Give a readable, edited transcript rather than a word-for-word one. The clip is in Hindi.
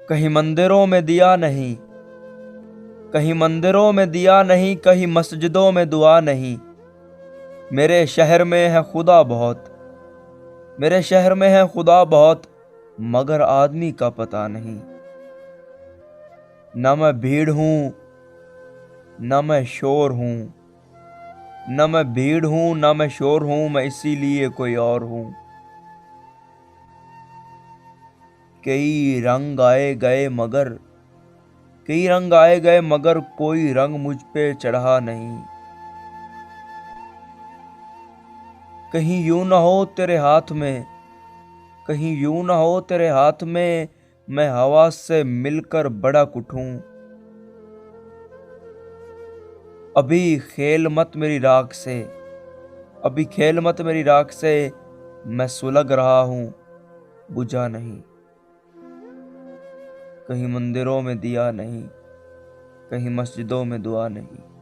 कहीं मंदिरों में दिया नहीं, कहीं मंदिरों में दिया नहीं, कहीं मस्जिदों में दुआ नहीं। मेरे शहर में है खुदा बहुत, मेरे शहर में है खुदा बहुत, मगर आदमी का पता नहीं। न मैं भीड़ हूं, न मैं शोर हूं, न मैं भीड़ हूं, न मैं शोर हूं, मैं इसीलिए कोई और हूं। कई रंग आए गए मगर, कई रंग आए गए मगर कोई रंग मुझ पे चढ़ा नहीं। कहीं यूं न हो तेरे हाथ में, कहीं यूं न हो तेरे हाथ में, मैं हवा से मिलकर बड़ा कुछ हूं। अभी खेल मत मेरी राख से, अभी खेल मत मेरी राख से, मैं सुलग रहा हूं, बुझा नहीं। कहीं मंदिरों में दिया नहीं, कहीं मस्जिदों में दुआ नहीं।